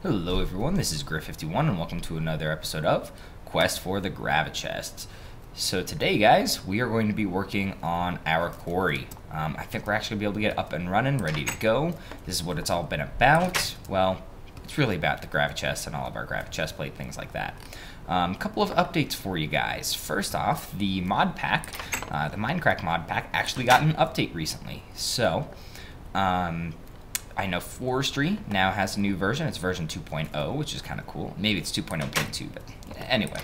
Hello everyone, this is Griff51 and welcome to another episode of Quest for the GraviChest. So today guys, we are going to be working on our quarry. I think we're actually going to be able to get up and running, ready to go. This is what it's all been about. Well, it's really about the GraviChest and all of our GraviChest plate, things like that. A couple of updates for you guys. First off, the mod pack, the Minecraft mod pack actually got an update recently. So, I know forestry now has a new version. It's version 2.0, which is kind of cool. Maybe it's 2.0.2, but anyway.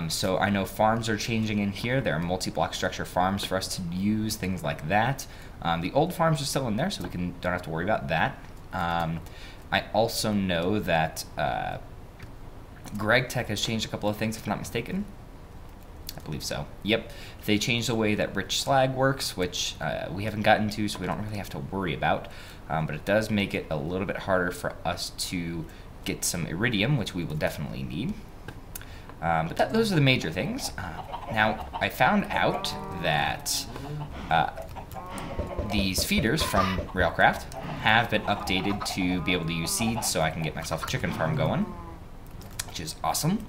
So I know farms are changing in here. There are multi-block structure farms for us to use, things like that. The old farms are still in there, so we don't have to worry about that. I also know that GraviTech has changed a couple of things, if I'm not mistaken. I believe so. Yep. They changed the way that rich slag works, which we haven't gotten to, so we don't really have to worry about. But it does make it a little bit harder for us to get some iridium, which we will definitely need. But those are the major things. Now, I found out that these feeders from Railcraft have been updated to be able to use seeds, so I can get myself a chicken farm going, which is awesome.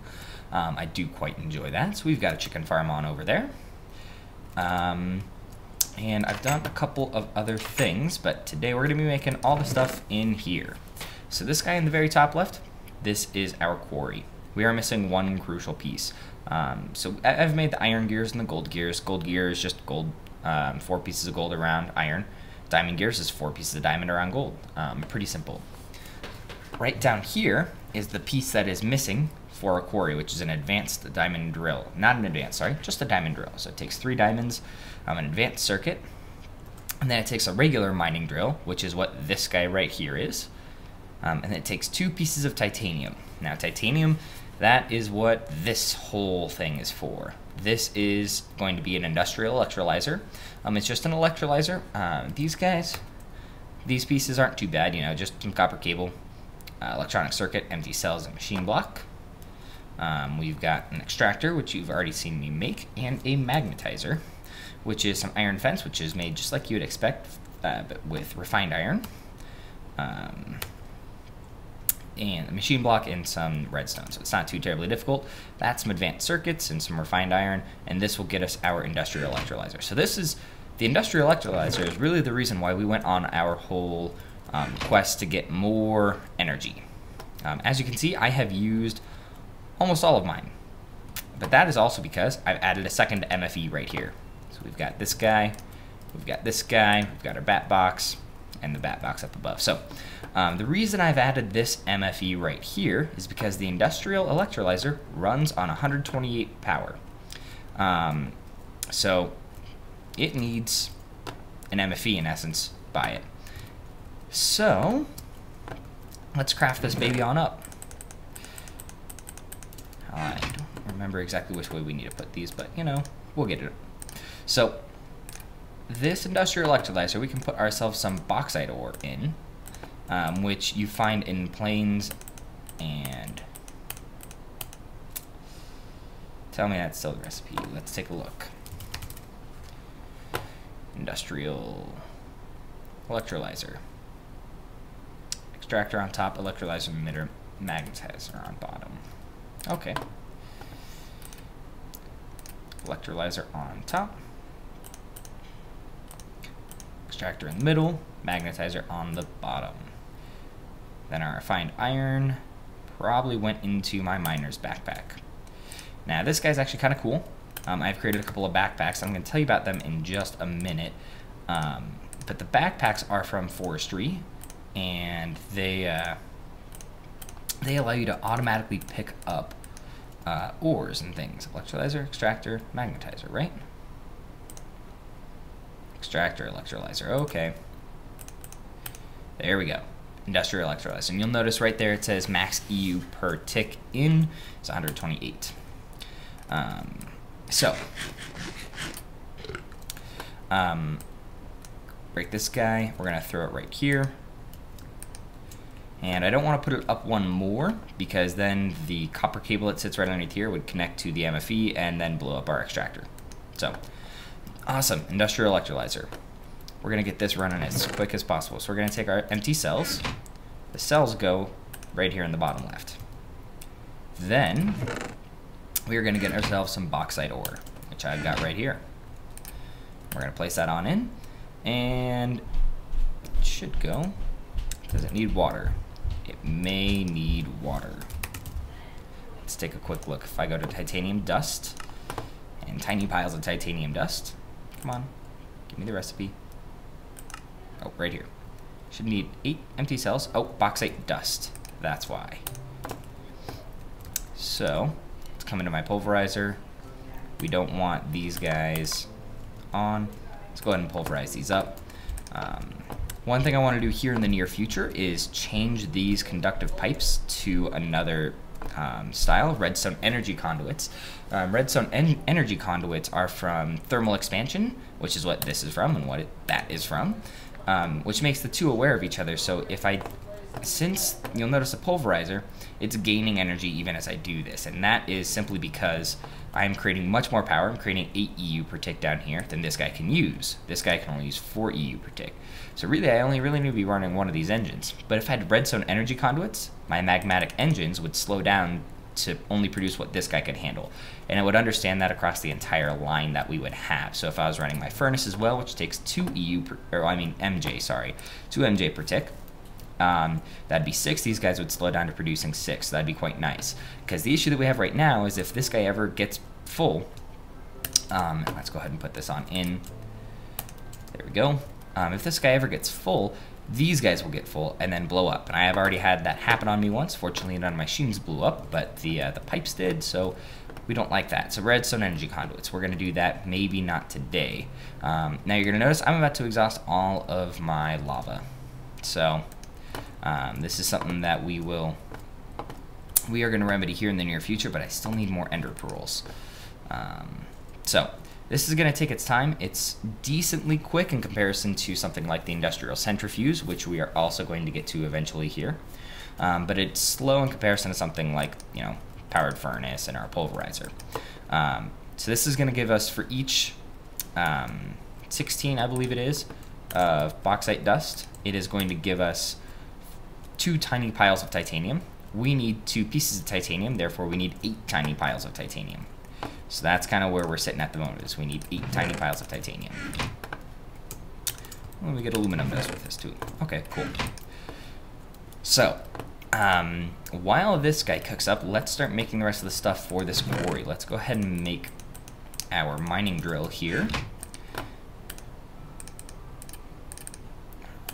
I do quite enjoy that. So we've got a chicken farm on over there. And I've done a couple of other things, but today we're going to be making all the stuff in here. So this guy in the very top left, this is our quarry. We are missing one crucial piece. So I've made the iron gears and the gold gears. Gold gear is just gold, 4 pieces of gold around iron. Diamond gears is 4 pieces of diamond around gold. Pretty simple. Right down here is the piece that is missing for a quarry, which is an advanced diamond drill. Not an advanced, sorry, just a diamond drill. So it takes 3 diamonds, an advanced circuit, and then it takes a regular mining drill, which is what this guy right here is, and then it takes 2 pieces of titanium. Now titanium, that is what this whole thing is for. This is going to be an industrial electrolyzer. It's just an electrolyzer. These pieces aren't too bad, you know, just some copper cable, electronic circuit, empty cells, and machine block. We've got an extractor, which you've already seen me make, and a magnetizer, which is some iron fence, which is made just like you would expect, but with refined iron, and a machine block and some redstone, so it's not too terribly difficult. That's some advanced circuits and some refined iron, and this will get us our industrial electrolyzer. So this is, the industrial electrolyzer is really the reason why we went on our whole quest to get more energy. As you can see, I have used almost all of mine, but that is also because I've added a second MFE right here. So we've got this guy, we've got this guy, we've got our bat box, and the bat box up above. So the reason I've added this MFE right here is because the industrial electrolyzer runs on 128 power. So it needs an MFE in essence by it. So let's craft this baby on up. I don't remember exactly which way we need to put these, but you know, we'll get it. So this industrial electrolyzer, we can put ourselves some bauxite ore in, which you find in plains, and tell me that's still the recipe. Let's take a look. Industrial electrolyzer. Extractor on top, electrolyzer emitter, magnetizer on bottom. Okay. Electrolyzer on top. Extractor in the middle, magnetizer on the bottom. Then our refined iron probably went into my miner's backpack. Now this guy's actually kind of cool. I've created a couple of backpacks. I'm going to tell you about them in just a minute. But the backpacks are from forestry, and they allow you to automatically pick up ores and things. Electrolyzer, extractor, magnetizer, right? Extractor, electrolyzer, okay. There we go. Industrial electrolyzer. And you'll notice right there it says max EU per tick in. It's 128. Break this guy. We're going to throw it right here. And I don't want to put it up one more, because then the copper cable that sits right underneath here would connect to the MFE and then blow up our extractor. So, awesome, industrial electrolyzer. We're going to get this running as quick as possible. So we're going to take our empty cells. The cells go right here in the bottom left. Then we are going to get ourselves some bauxite ore, which I've got right here. We're going to place that on in, and it should go. Does it need water? It may need water. Let's take a quick look. If I go to titanium dust, and tiny piles of titanium dust, come on, give me the recipe. Oh, right here. Should need 8 empty cells. Oh, bauxite dust. That's why. So, let's come into my pulverizer. We don't want these guys on. Let's go ahead and pulverize these up. One thing I want to do here in the near future is change these conductive pipes to another style, redstone energy conduits. Redstone energy conduits are from thermal expansion, which is what this is from and what that is from, which makes the two aware of each other. So since you'll notice a pulverizer, it's gaining energy even as I do this, and that is simply because I'm creating much more power. I'm creating 8 EU per tick down here than this guy can use. This guy can only use 4 EU per tick. So really, I only really need to be running one of these engines. But if I had redstone energy conduits, my magmatic engines would slow down to only produce what this guy could handle. And it would understand that across the entire line that we would have. So if I was running my furnace as well, which takes 2 MJ, sorry, 2 MJ per tick, that'd be 6. These guys would slow down to producing 6. That'd be quite nice. Because the issue that we have right now is if this guy ever gets full, let's go ahead and put this on in. There we go. If this guy ever gets full, these guys will get full and then blow up. And I have already had that happen on me once. Fortunately, none of my machines blew up, but the pipes did, so we don't like that. So redstone energy conduits, we're going to do that, maybe not today. Now you're going to notice I'm about to exhaust all of my lava. So this is something that we are going to remedy here in the near future, but I still need more ender pearls. So this is going to take its time. It's decently quick in comparison to something like the industrial centrifuge, which we are also going to get to eventually here. But it's slow in comparison to something like, powered furnace and our pulverizer. So this is going to give us, for each 16, I believe it is, of bauxite dust, it is going to give us 2 tiny piles of titanium. We need 2 pieces of titanium, therefore we need 8 tiny piles of titanium. So that's kind of where we're sitting at the moment, is we need 8 tiny piles of titanium. Well, we get aluminum dust with this too. Okay, cool. So, while this guy cooks up, let's start making the rest of the stuff for this quarry. Let's go ahead and make our mining drill here.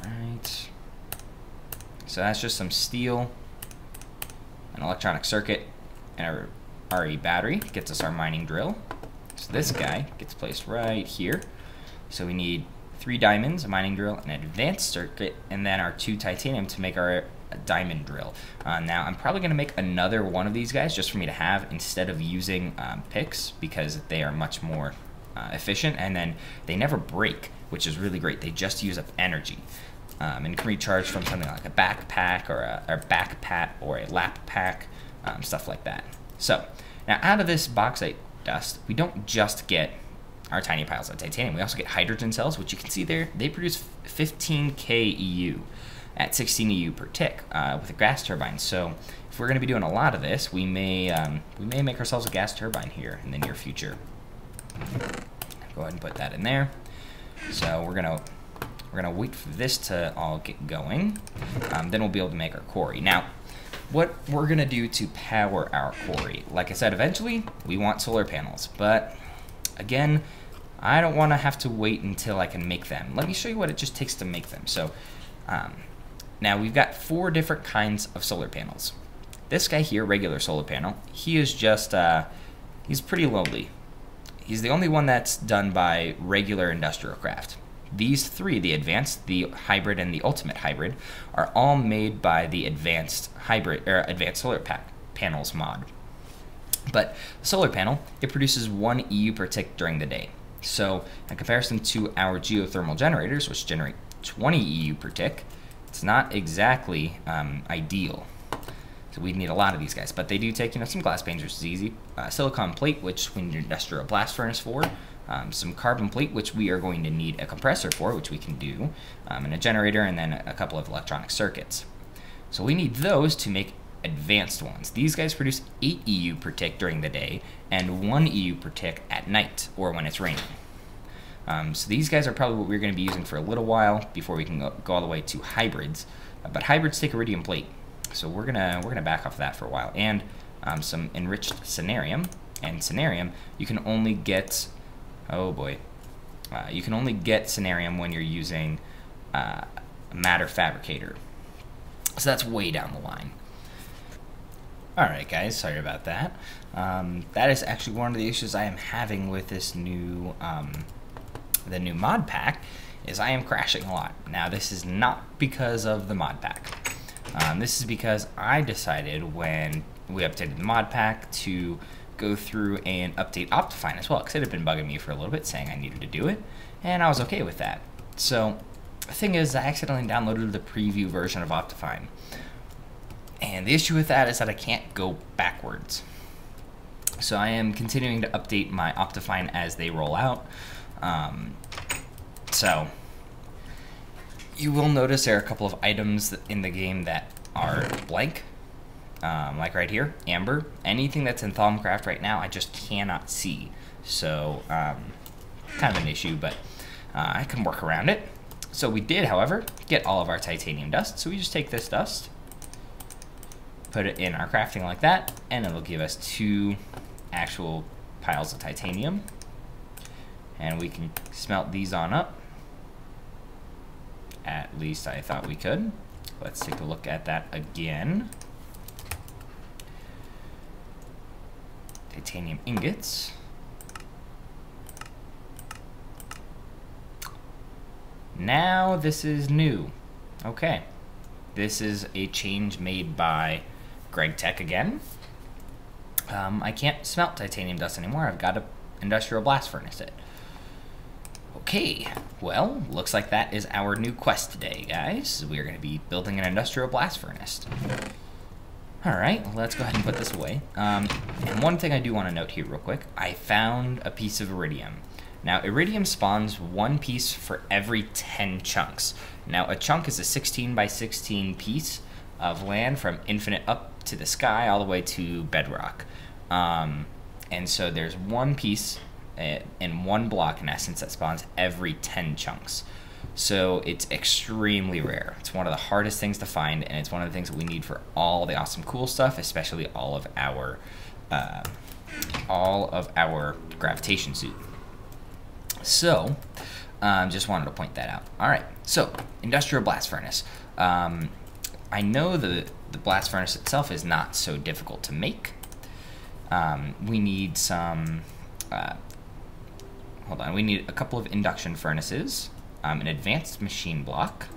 Alright. So that's just some steel, an electronic circuit, and a RE battery gets us our mining drill. So this guy gets placed right here. So we need 3 diamonds, a mining drill, an advanced circuit, and then our 2 titanium to make our diamond drill. Now I'm probably going to make another one of these guys just for me to have instead of using picks, because they are much more efficient, and then they never break, which is really great. They just use up energy. And can recharge from something like a backpack or a backpack or a lap pack, stuff like that. So now out of this bauxite dust, we don't just get our tiny piles of titanium. We also get hydrogen cells, which you can see there. They produce 15k EU at 16 EU per tick with a gas turbine. So if we're going to be doing a lot of this, we may make ourselves a gas turbine here in the near future. Go ahead and put that in there. So we're gonna wait for this to all get going. Then we'll be able to make our quarry. Now, what we're gonna do to power our quarry, like I said, eventually we want solar panels, but again, I don't want to have to wait until I can make them. Let me show you what it just takes to make them. So now we've got 4 different kinds of solar panels. This guy here, regular solar panel, he is just he's pretty lowly. He's the only one that's done by regular industrial craft. These 3, the advanced, the hybrid, and the ultimate hybrid, are all made by the advanced hybrid or advanced solar panels mod. But the solar panel, it produces 1 EU per tick during the day. So in comparison to our geothermal generators, which generate 20 EU per tick, it's not exactly ideal. So we need a lot of these guys, but they do take some glass panes, which is easy. Silicon plate, which we need an industrial blast furnace for. Some carbon plate, which we are going to need a compressor for, which we can do, and a generator, and then a couple of electronic circuits. So we need those to make advanced ones. These guys produce 8 EU per tick during the day and 1 EU per tick at night or when it's raining. So these guys are probably what we're going to be using for a little while before we can go all the way to hybrids. But hybrids take iridium plate, so we're gonna back off that for a while. And some enriched cenarium. And cenarium, you can only get, oh boy, you can only get cenarium when you're using a matter fabricator. So that's way down the line. Alright guys, sorry about that. That is actually one of the issues I am having with this new, the new mod pack, is I am crashing a lot. Now this is not because of the mod pack. This is because I decided when we updated the mod pack to go through and update Optifine as well, because it had been bugging me for a little bit saying I needed to do it, and I was okay with that. So the thing is, I accidentally downloaded the preview version of Optifine, and the issue with that is that I can't go backwards. So I am continuing to update my Optifine as they roll out. So you will notice there are a couple of items in the game that are blank. Like right here, amber. Anything that's in Thaumcraft right now, I just cannot see. So, kind of an issue, but I can work around it. So we did, however, get all of our titanium dust. So we just take this dust, put it in our crafting like that, and it'll give us 2 actual piles of titanium. And we can smelt these on up. At least I thought we could. Let's take a look at that again. Titanium ingots. Now this is new. Okay. This is a change made by GraviChest again. I can't smelt titanium dust anymore. I've got to industrial blast furnace it. Okay, well, looks like that is our new quest today, guys. We are going to be building an industrial blast furnace. Alright, well, let's go ahead and put this away. And one thing I do want to note here real quick, I found a piece of iridium. Now, iridium spawns 1 piece for every 10 chunks. Now, a chunk is a 16 by 16 piece of land from infinite up to the sky all the way to bedrock. And so there's 1 piece in 1 block, in essence, that spawns every 10 chunks. So it's extremely rare. It's one of the hardest things to find, and it's one of the things that we need for all the awesome cool stuff, especially all of our gravitation suit. So, just wanted to point that out. All right, so industrial blast furnace. I know the blast furnace itself is not so difficult to make. We need some. Hold on, we need a couple of induction furnaces. An advanced machine block,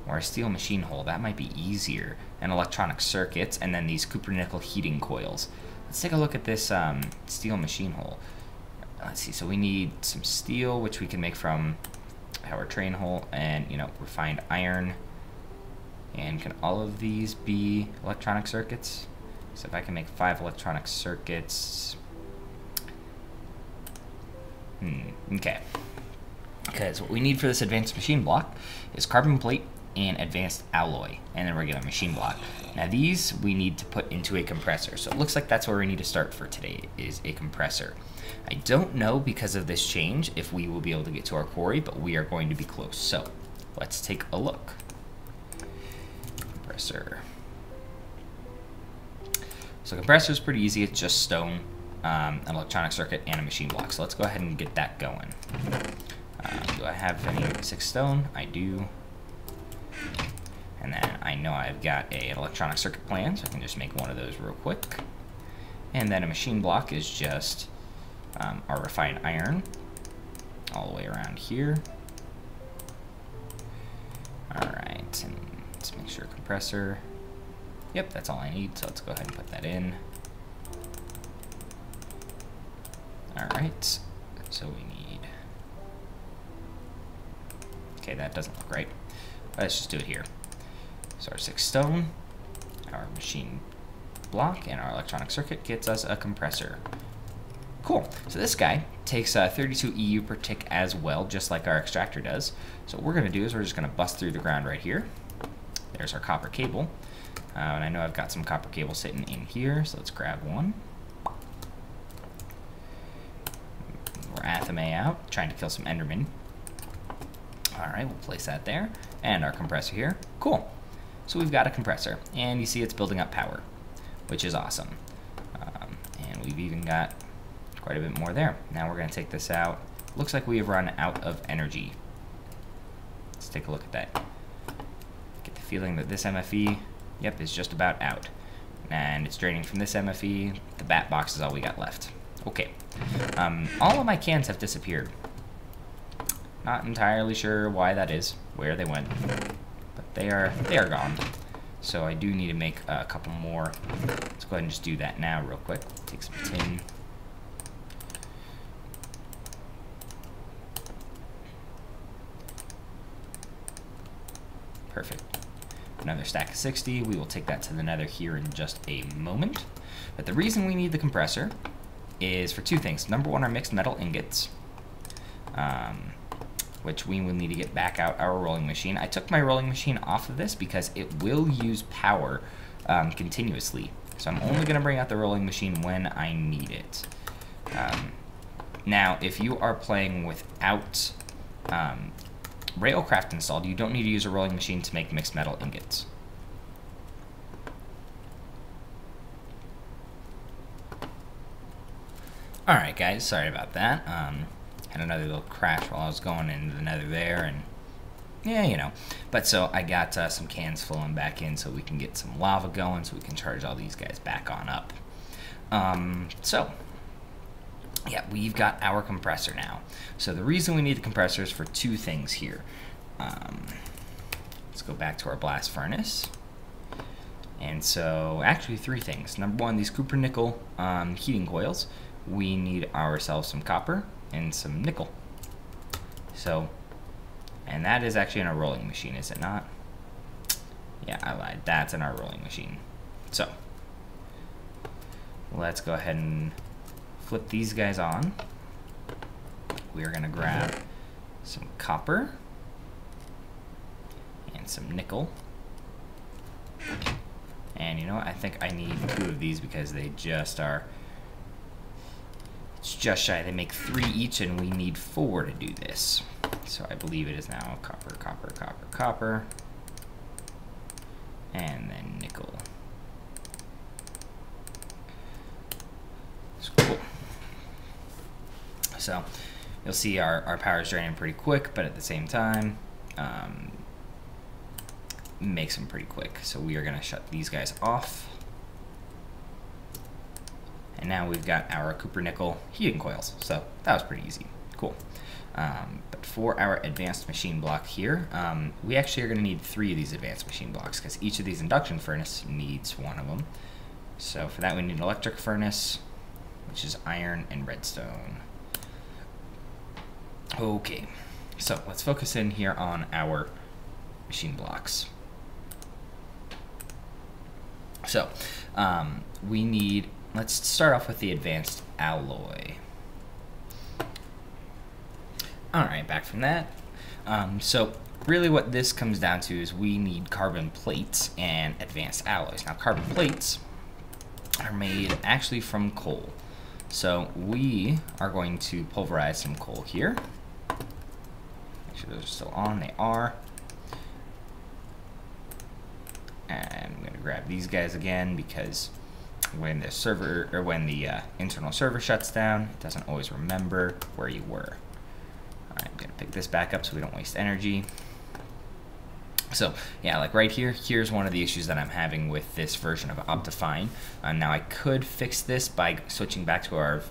or a steel machine hole, that might be easier, and electronic circuits, and then these copper nickel heating coils. Let's take a look at this steel machine hole. Let's see, so we need some steel, which we can make from our train hole, and, you know, refined iron. And can all of these be electronic circuits? So if I can make 5 electronic circuits, okay. Because what we need for this advanced machine block is carbon plate and advanced alloy, and a regular machine block. Now these we need to put into a compressor, so it looks like that's where we need to start for today, is a compressor. I don't know, because of this change, if we will be able to get to our quarry, but we are going to be close. So let's take a look. Compressor. So compressor is pretty easy. It's just stone, an electronic circuit, and a machine block. So let's go ahead and get that going. Do I have any 6 stone? I do. And then I know I've got an electronic circuit plan, so I can just make one of those real quick. And then a machine block is just our refined iron all the way around here. Alright, and let's make sure compressor. Yep, that's all I need, so let's go ahead and put that in. Alright, so we need... Okay, that doesn't look right. Let's just do it here. So our 6 stone, our machine block, and our electronic circuit gets us a compressor. Cool. So this guy takes 32 EU per tick as well, just like our extractor does. So what we're going to do is we're just going to bust through the ground right here. There's our copper cable. And I know I've got some copper cable sitting in here, so let's grab one. We're Athame out, trying to kill some Endermen. Alright, we'll place that there. And our compressor here. Cool. So we've got a compressor, and you see it's building up power, which is awesome. And we've even got quite a bit more there. Now we're going to take this out. Looks like we have run out of energy. Let's take a look at that. Get the feeling that this MFE, yep, is just about out. And it's draining from this MFE. The bat box is all we got left. Okay. All of my cans have disappeared. Not entirely sure why that is, where they went, but they are gone. So I do need to make a couple more. Let's go ahead and just do that now real quick. Take some tin. Perfect. Another stack of 60. We will take that to the nether here in just a moment. But the reason we need the compressor is for two things. Number one, our mixed metal ingots, which we will need to get back out our rolling machine. I took my rolling machine off of this because it will use power continuously. So I'm only going to bring out the rolling machine when I need it. Now, if you are playing without Railcraft installed, you don't need to use a rolling machine to make mixed metal ingots. Alright guys, sorry about that. Had another little crash while I was going into the nether there, and yeah, you know. But so I got some cans flowing back in so we can get some lava going so we can charge all these guys back on up. So yeah, we've got our compressor now. So the reason we need the compressor is for two things here. Let's go back to our blast furnace. And so actually three things. Number one, these copper nickel heating coils. We need ourselves some copper and some nickel. So, and that is actually in our rolling machine, is it not? Yeah, I lied. That's in our rolling machine. So, let's go ahead and flip these guys on. We are going to grab some copper and some nickel. And you know what? I think I need two of these because they just are... It's just shy. They make 3 each, and we need 4 to do this. So I believe it is now copper, copper, copper, copper, and then nickel. That's cool. So you'll see our power is draining pretty quick, but at the same time, makes them pretty quick. So we are going to shut these guys off. And now we've got our copper nickel heating coils. So that was pretty easy. Cool. But for our advanced machine block here, we actually are going to need 3 of these advanced machine blocks because each of these induction furnace needs 1 of them. So for that we need an electric furnace, which is iron and redstone. Okay, so let's focus in here on our machine blocks. So we need... Let's start off with the advanced alloy. Alright, back from that. So really what this comes down to is we need carbon plates and advanced alloys. Now carbon plates are made actually from coal. So we are going to pulverize some coal here. Make sure those are still on, they are. And I'm going to grab these guys again because when the server, or when the internal server shuts down, it doesn't always remember where you were. Alright, I'm going to pick this back up so we don't waste energy. So, yeah, like right here, here's one of the issues that I'm having with this version of Optifine. Now, I could fix this by switching back to our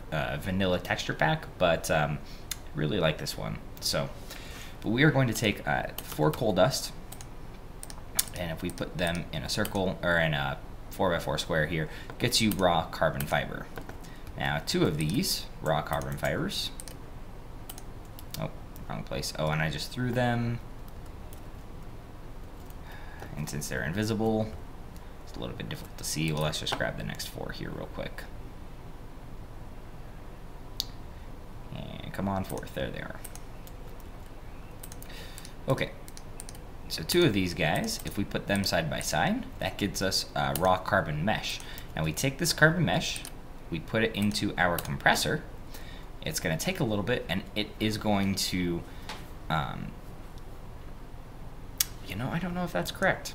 vanilla texture pack, but I really like this one. So, but we are going to take 4 coal dust, and if we put them in a circle, or in a 4x4 square here, gets you raw carbon fiber. Now 2 of these raw carbon fibers. Oh, wrong place. Oh, and I just threw them. And since they're invisible, it's a little bit difficult to see. Well, let's just grab the next 4 here real quick. And come on forth. There they are. Okay. So 2 of these guys, if we put them side by side, that gets us raw carbon mesh. Now we take this carbon mesh, we put it into our compressor. It's going to take a little bit, and it is going to, you know, I don't know if that's correct.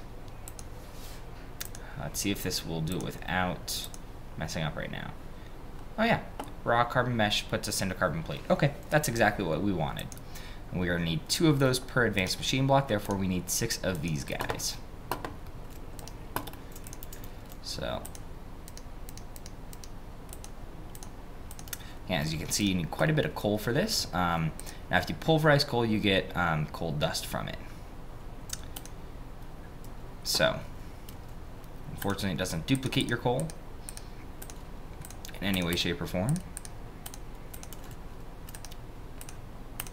Let's see if this will do it without messing up right now. Oh yeah, raw carbon mesh puts us into carbon plate. Okay, that's exactly what we wanted. And we are going to need 2 of those per advanced machine block, therefore we need 6 of these guys. So, yeah, as you can see, you need quite a bit of coal for this. Now if you pulverize coal, you get coal dust from it. So, unfortunately it doesn't duplicate your coal in any way, shape, or form.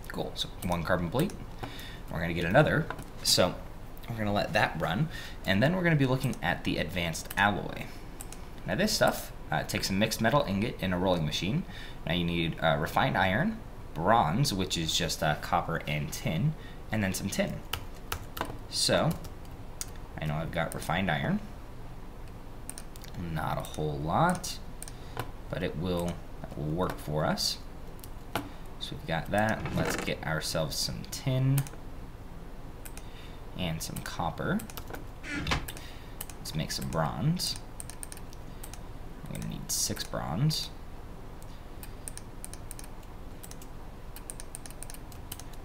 Cool, so 1 carbon plate. We're going to get another, so we're going to let that run, and then we're going to be looking at the advanced alloy. Now this stuff takes a mixed metal ingot in a rolling machine. Now you need refined iron, bronze, which is just copper and tin, and then some tin. So, I know I've got refined iron. Not a whole lot, but that will work for us. So we've got that. Let's get ourselves some tin and some copper. Let's make some bronze. We're gonna need 6 bronze.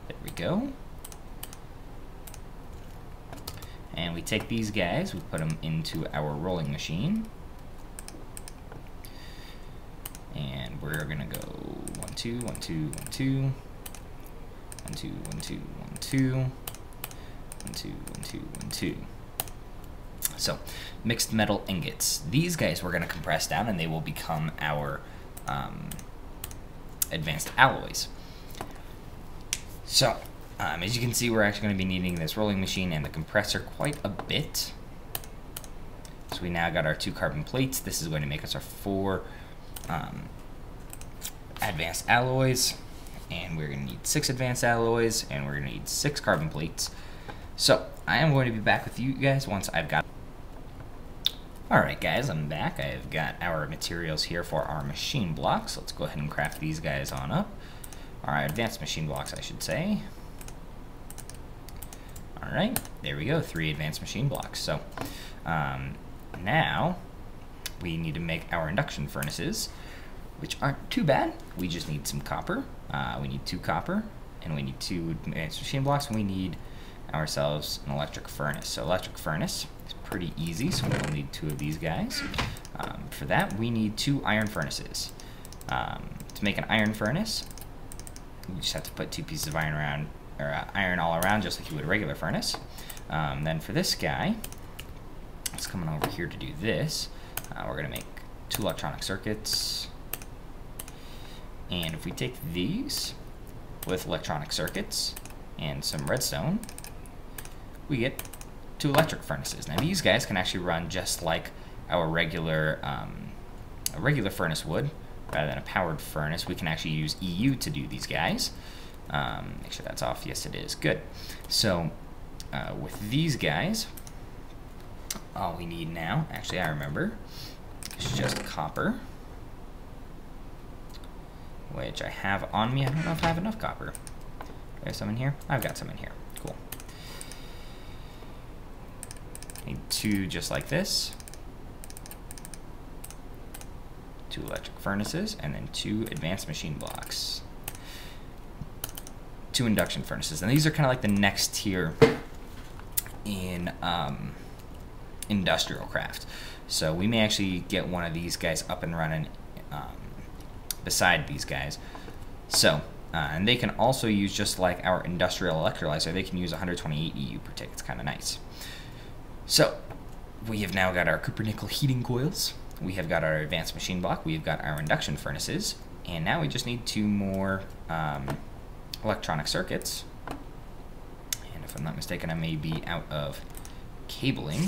There we go. And we take these guys, we put them into our rolling machine. And we're gonna go 1, 2, 1, 2, 1, 2, 1, 2, 1, 2, 1, 2, 1, 2, 1, 2, 1, 2. So, mixed metal ingots. These guys we're gonna compress down, and they will become our advanced alloys. So, as you can see, we're actually going to be needing this rolling machine and the compressor quite a bit. So we now got our 2 carbon plates. This is going to make us our 4 advanced alloys, and we're going to need 6 advanced alloys, and we're going to need 6 carbon plates. So I am going to be back with you guys once I've got... Alright guys, I'm back. I've got our materials here for our machine blocks. Let's go ahead and craft these guys on up. Our advanced machine blocks, I should say. Alright, there we go, 3 advanced machine blocks. So, now we need to make our induction furnaces, which aren't too bad. We just need some copper. We need 2 copper, and we need 2 advanced machine blocks, and we need ourselves an electric furnace. So electric furnace is pretty easy, so we'll need 2 of these guys. For that, we need 2 iron furnaces. To make an iron furnace, you just have to put 2 pieces of iron around, or iron all around, just like you would a regular furnace. Then for this guy, let's come on over here to do this. We're going to make 2 electronic circuits. And if we take these with electronic circuits and some redstone, we get 2 electric furnaces. Now these guys can actually run just like our regular furnace would. Rather than a powered furnace, we can actually use EU to do these guys. Make sure that's off. Yes, it is. Good. So, with these guys, all we need now, actually I remember, is just copper, which I have on me. I don't know if I have enough copper. Do I have some in here? I've got some in here. Cool. Need 2 just like this. 2 electric furnaces, and then 2 advanced machine blocks. 2 induction furnaces, and these are kind of like the next tier in industrial craft. So we may actually get one of these guys up and running beside these guys. So, and they can also use, just like our industrial electrolyzer, they can use 128 EU per tick. It's kind of nice. So, we have now got our copper nickel heating coils. We have got our advanced machine block, we've got our induction furnaces, and now we just need 2 more electronic circuits. And if I'm not mistaken, I may be out of cabling.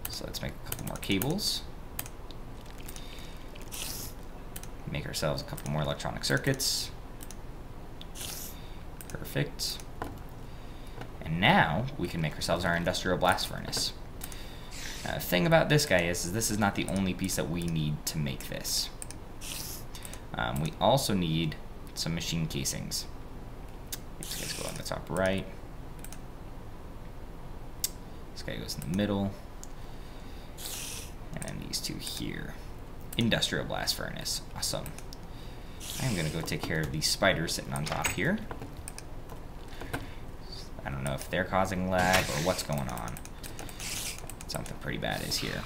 So let's make a couple more cables. Make ourselves a couple more electronic circuits. Perfect. And now we can make ourselves our industrial blast furnace. Now, the thing about this guy is this is not the only piece that we need to make this. We also need some machine casings. These guys go on the top right. This guy goes in the middle. And then these two here. Industrial blast furnace. Awesome. I'm gonna go take care of these spiders sitting on top here. I don't know if they're causing lag or what's going on. Something pretty bad is here.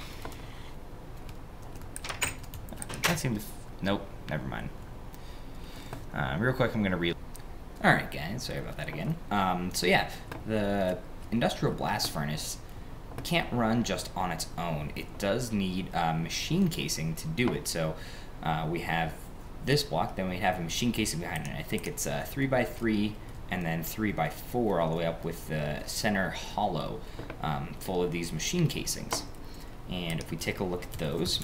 That seemed to... Nope, never mind. Real quick, I'm gonna Alright guys, sorry about that again. So yeah, the industrial blast furnace can't run just on its own. It does need machine casing to do it. So we have this block, then we have a machine casing behind it. I think it's 3x3 and then 3x4 all the way up with the center hollow full of these machine casings. And if we take a look at those,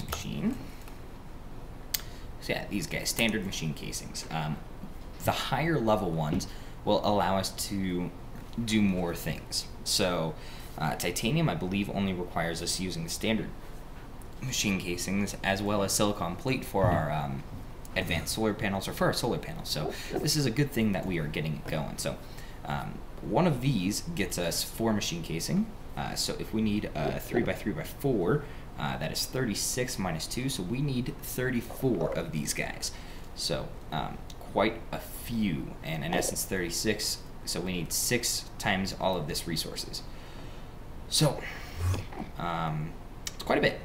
so yeah, these guys, standard machine casings. The higher level ones will allow us to do more things. So titanium, I believe, only requires us using the standard machine casings as well as silicon plate for our advanced solar panels or for our solar panels. So this is a good thing that we are getting it going. So one of these gets us 4 machine casing. So if we need a 3x3x4, that is 36 minus 2, so we need 34 of these guys. So quite a few, and in essence 36, so we need 6 times all of this resources. So it's quite a bit.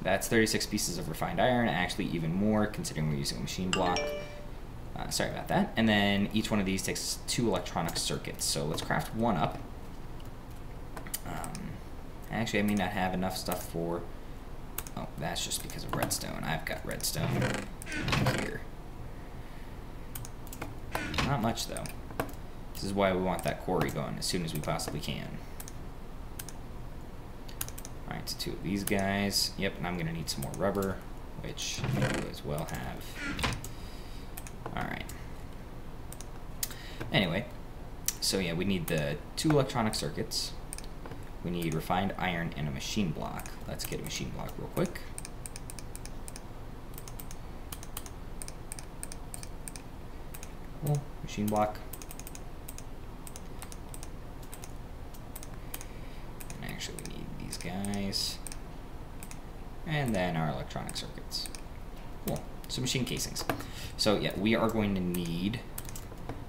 That's 36 pieces of refined iron, actually even more considering we're using a machine block. Sorry about that. And then each one of these takes 2 electronic circuits. So let's craft one up. Actually, I may not have enough stuff for... Oh, that's just because of redstone. I've got redstone here. Not much, though. This is why we want that quarry going as soon as we possibly can. Alright, so 2 of these guys. Yep, and I'm going to need some more rubber, which I will as well have. Alright. Anyway, so yeah, we need the 2 electronic circuits. We need refined iron and a machine block. Let's get a machine block real quick. Cool, machine block. And actually we need these guys. And then our electronic circuits. Cool, so machine casings. So yeah, we are going to need,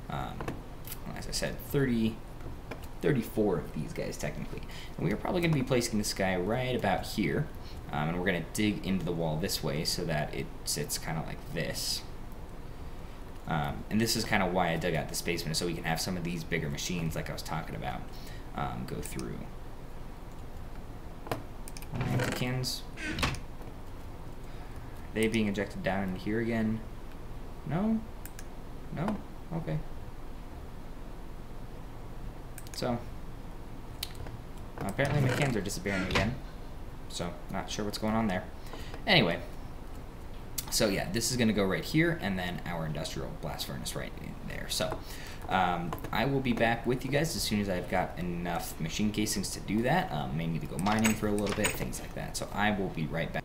as I said, 34 of these guys technically. And we are probably going to be placing this guy right about here. And we're going to dig into the wall this way so that it sits kind of like this. And this is kind of why I dug out this basement, so we can have some of these bigger machines like I was talking about go through. The cans. Are they being ejected down in here again? No? No? Okay. So, apparently my cans are disappearing again, so not sure what's going on there. Anyway, so yeah, this is going to go right here, and then our industrial blast furnace right in there. So, I will be back with you guys as soon as I've got enough machine casings to do that. May need to go mining for a little bit, things like that. So I will be right back.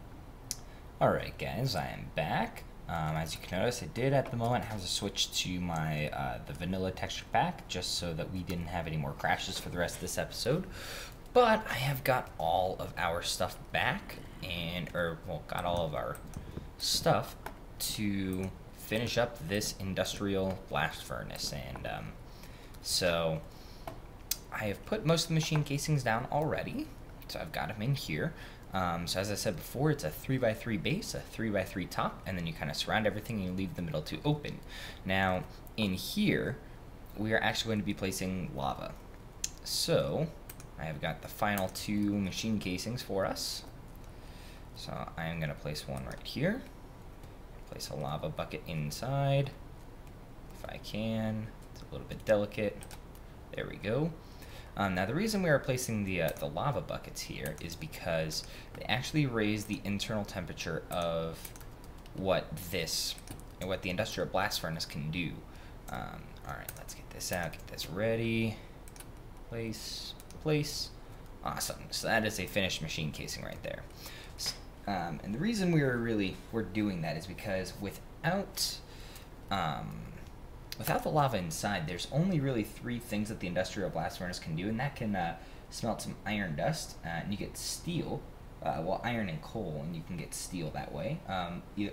Alright guys, I am back. As you can notice, I did at the moment have to switch to my the vanilla texture pack just so that we didn't have any more crashes for the rest of this episode. But I have got all of our stuff back, got all of our stuff to finish up this industrial blast furnace. And so I have put most of the machine casings down already, so I've got them in here. So as I said before, it's a 3x3 base, a 3x3 top, and then you kind of surround everything and you leave the middle to open. Now, in here, we are actually going to be placing lava. So, I have got the final 2 machine casings for us. So, I am going to place one right here. Place a lava bucket inside, if I can. It's a little bit delicate. There we go. Now the reason we are placing the lava buckets here is because they actually raise the internal temperature of what the industrial blast furnace can do. Alright, let's get this out, get this ready. place, place. Awesome. So that is a finished machine casing right there. And the reason we're doing that is because without the lava inside, there's only really 3 things that the industrial blast furnace can do, and that can smelt some iron dust, and you get steel, well, iron and coal, and you can get steel that way,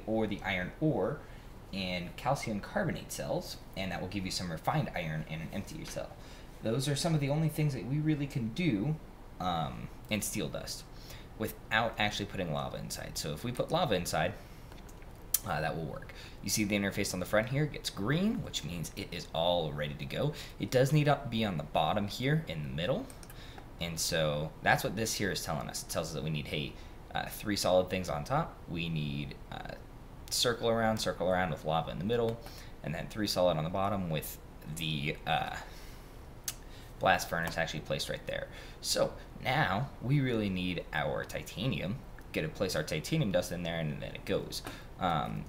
or the iron ore and calcium carbonate cells, and that will give you some refined iron in an empty cell. Those are some of the only things that we really can do in steel dust without actually putting lava inside. So if we put lava inside, that will work. You see the interface on the front here gets green, which means it is all ready to go. It does need to be on the bottom here in the middle, and so that's what this here is telling us. It tells us that we need, hey, 3 solid things on top. We need circle around with lava in the middle, and then 3 solid on the bottom with the blast furnace actually placed right there. So now we really need our titanium. Get to place our titanium dust in there, and then it goes.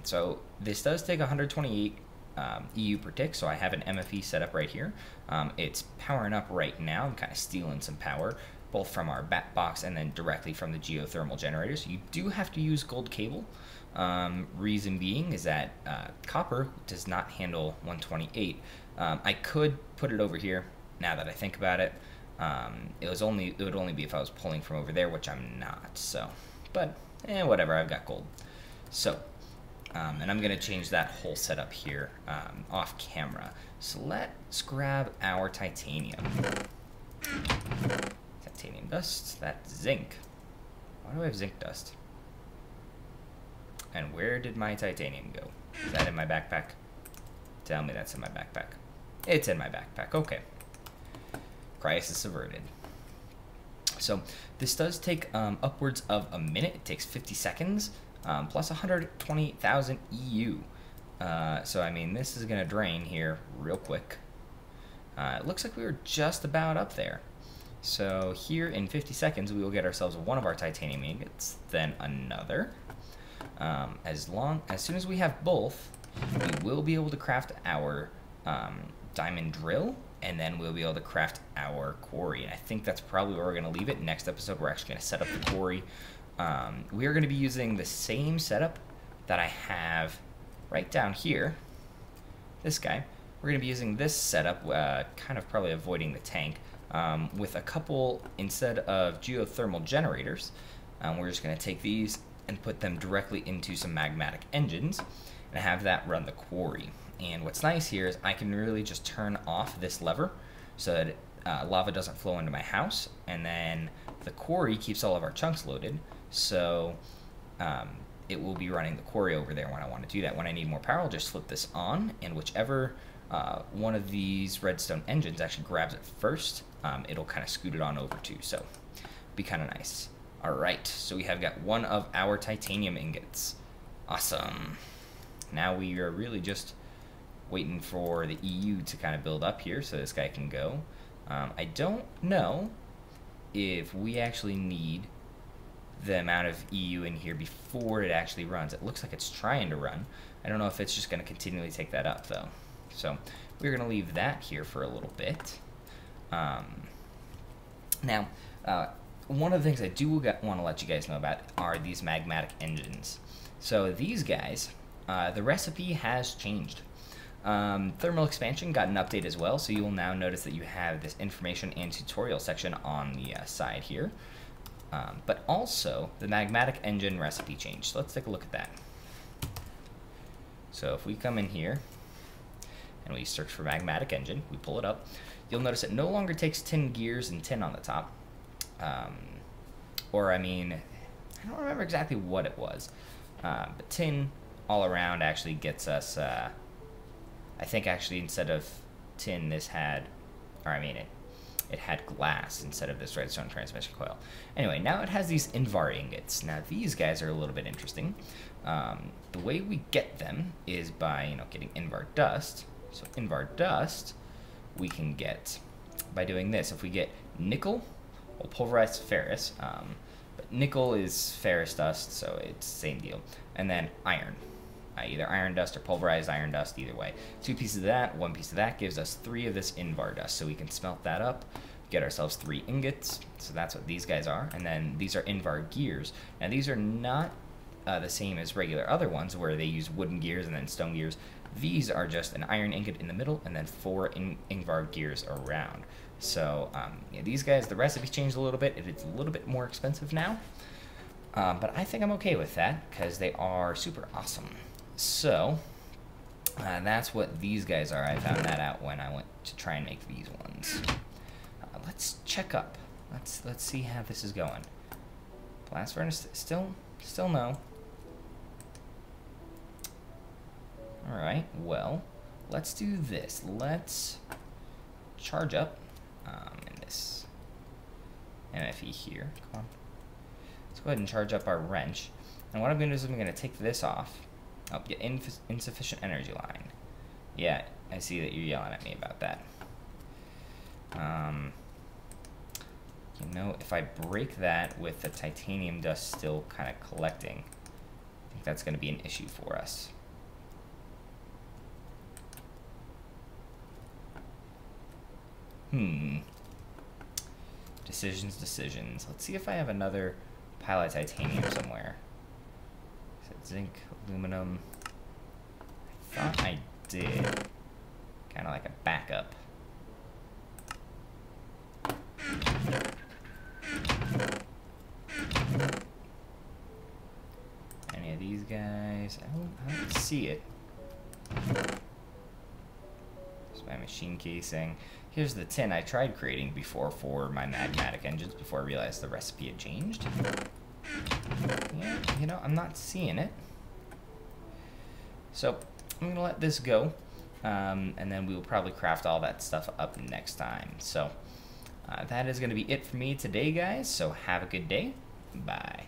So this does take 128 EU per tick, so I have an MFE set up right here. It's powering up right now. I'm kind of stealing some power, both from our bat box and then directly from the geothermal generators. You do have to use gold cable. Reason being is that copper does not handle 128. I could put it over here. Now that I think about it, it would only be if I was pulling from over there, which I'm not. So, but whatever. I've got gold. So, and I'm gonna change that whole setup here off camera. So let's grab our titanium. Titanium dust. That's zinc. Why do I have zinc dust? And where did my titanium go? Is that in my backpack? Tell me that's in my backpack. It's in my backpack. Okay. Crisis averted. So this does take upwards of a minute. It takes 50 seconds plus 120,000 EU. So I mean, this is gonna drain here real quick. It looks like we were just about up there. So here in 50 seconds, we will get ourselves one of our titanium ingots, then another. As soon as we have both, we will be able to craft our diamond drill, and then we'll be able to craft our quarry. And I think that's probably where we're going to leave it. Next episode, we're actually going to set up the quarry. We are going to be using the same setup that I have right down here. This guy. We're going to be using this setup, kind of probably avoiding the tank, with a couple, instead of geothermal generators, we're just going to take these and put them directly into some magmatic engines and have that run the quarry. And what's nice here is I can really just turn off this lever so that lava doesn't flow into my house, and then the quarry keeps all of our chunks loaded, so it will be running the quarry over there when I want to do that. When I need more power, I'll just flip this on, and whichever one of these redstone engines actually grabs it first, it'll kind of scoot it on over too, so be kind of nice. Alright, so we have got one of our titanium ingots. Awesome. Now we are really just waiting for the EU to kind of build up here so this guy can go. I don't know if we actually need the amount of EU in here before it actually runs. It looks like it's trying to run. I don't know if it's just going to continually take that up though. So we're going to leave that here for a little bit. Now, one of the things I do want to let you guys know about are these magmatic engines. So these guys, the recipe has changed. Thermal expansion got an update as well, so you will now notice that you have this information and tutorial section on the side here. But also, the magmatic engine recipe changed. So let's take a look at that. So if we come in here and we search for magmatic engine, we pull it up, you'll notice it no longer takes tin gears and tin on the top. Or I mean, I don't remember exactly what it was, but tin all around actually gets us, I think actually instead of tin this had, or I mean it had glass instead of this redstone transmission coil. Anyway, now it has these Invar ingots. Now these guys are a little bit interesting. The way we get them is by, getting Invar dust. So Invar dust we can get by doing this. If we get nickel, well, pulverized ferrous, but nickel is ferrous dust, so it's the same deal. And then iron, either iron dust or pulverized iron dust, either way. 2 pieces of that, 1 piece of that gives us 3 of this Invar dust, so we can smelt that up, get ourselves 3 ingots. So that's what these guys are. And then these are Invar gears. Now these are not the same as regular other ones where they use wooden gears and then stone gears. These are just an iron ingot in the middle and then 4 Ingvar gears around. So yeah, these guys, the recipe changed a little bit. It's a little bit more expensive now. But I think I'm okay with that because they are super awesome. So that's what these guys are. I found that out when I went to try and make these ones. Let's check up. Let's see how this is going. Blast furnace, still no. All right, well, let's do this. Let's charge up in this NFE here. Come on. Let's go ahead and charge up our wrench. And what I'm going to do is I'm going to take this off. Oh, yeah, insufficient energy line. Yeah, I see that you're yelling at me about that. You know, if I break that with the titanium dust still kind of collecting, I think that's going to be an issue for us. Decisions. Let's see if I have another pile of titanium somewhere. Is it zinc, aluminum? I thought I did. Kind of like a backup. Any of these guys? I don't see it. There's my machine casing. Here's the tin I tried creating before for my magmatic engines before I realized the recipe had changed. Yeah, you know, I'm not seeing it. So I'm going to let this go. And then we will probably craft all that stuff up next time. So that is going to be it for me today, guys. So have a good day. Bye.